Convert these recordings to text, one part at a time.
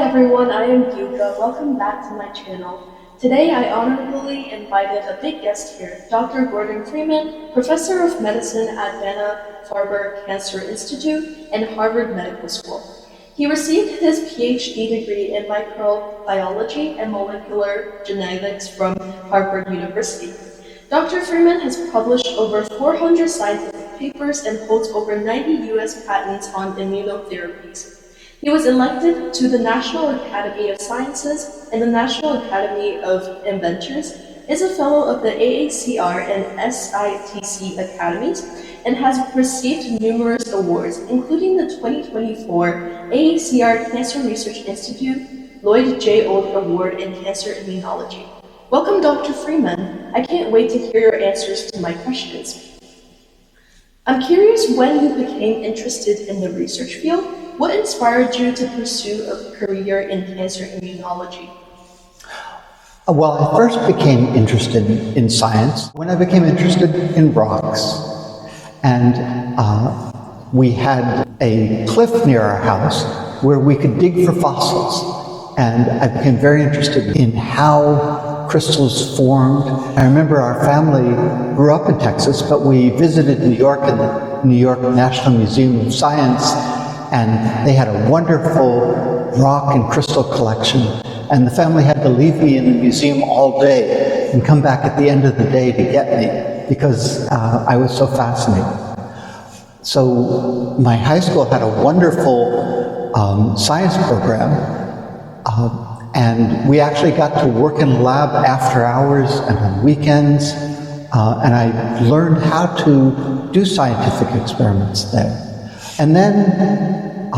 everyone, I am Yuka. Welcome back to my channel. Today I honorably invited a big guest here, Dr. Gordon Freeman, Professor of Medicine at Dana-Farber Cancer Institute and Harvard Medical School. He received his PhD degree in microbiology and molecular genetics from Harvard University. Dr. Freeman has published over 400 scientific papers and holds over 90 US patents on immunotherapies. He was elected to the National Academy of Sciences and the National Academy of Inventors, is a fellow of the AACR and SITC Academies, and has received numerous awards, including the 2024 AACR Cancer Research Institute Lloyd J. Old Award in Cancer Immunology. Welcome, Dr. Freeman. I can't wait to hear your answers to my questions. I'm curious when you became interested in the research field. What inspired you to pursue a career in cancer immunology? Well, I first became interested in science when I became interested in rocks. And we had a cliff near our house where we could dig for fossils. And I became very interested in how crystals formed. I remember our family grew up in Texas, but we visited New York in the New York National Museum of Science, and they had a wonderful rock and crystal collection. And the family had to leave me in the museum all day and come back at the end of the day to get me because I was so fascinated. So my high school had a wonderful science program, and we actually got to work in the lab after hours and on weekends, and I learned how to do scientific experiments there. And then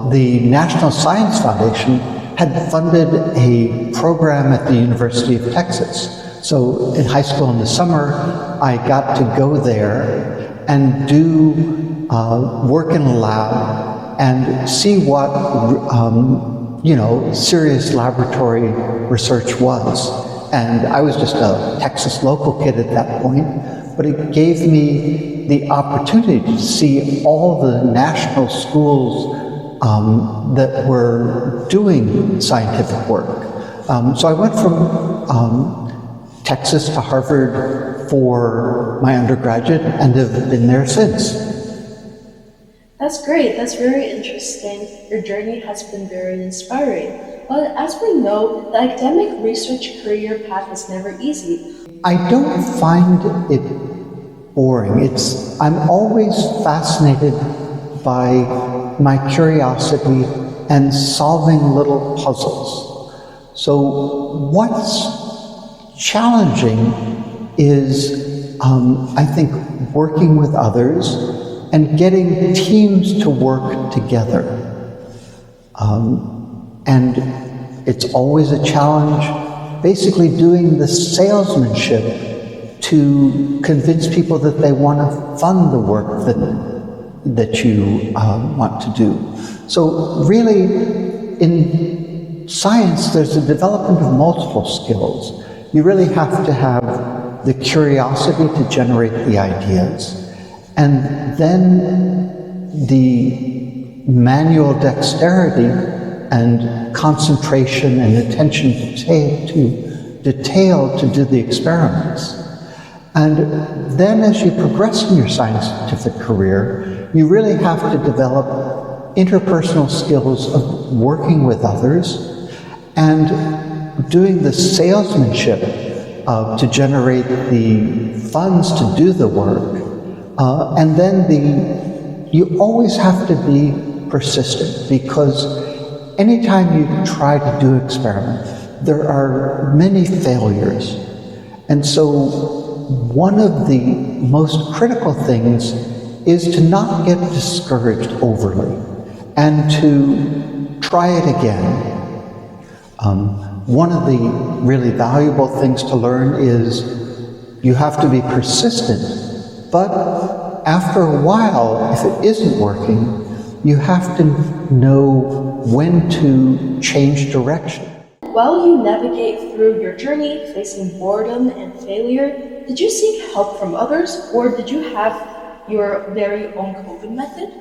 the National Science Foundation had funded a program at the University of Texas. So in high school in the summer, I got to go there and do work in a lab and see what serious laboratory research was. And I was just a Texas local kid at that point, but it gave me the opportunity to see all the national schools that were doing scientific work. So I went from Texas to Harvard for my undergraduate and have been there since. That's great. That's very interesting. Your journey has been very inspiring. But as we know, the academic research career path is never easy. I don't find it boring. I'm always fascinated by my curiosity and solving little puzzles. So what's challenging is, I think, working with others and getting teams to work together. And it's always a challenge, basically doing the salesmanship to convince people that they want to fund the work that you want to do. So really, in science, there's a development of multiple skills. You really have to have the curiosity to generate the ideas, and then the manual dexterity and concentration and attention to detail to do the experiments. And then as you progress in your scientific career, you really have to develop interpersonal skills of working with others and doing the salesmanship to generate the funds to do the work. And then you always have to be persistent, because anytime you try to do an experiment, there are many failures. And so one of the most critical things is to not get discouraged overly and to try it again. One of the really valuable things to learn is you have to be persistent, but after a while, if it isn't working, you have to know when to change direction. While you navigate through your journey facing boredom and failure, did you seek help from others, or did you have your very own coping method?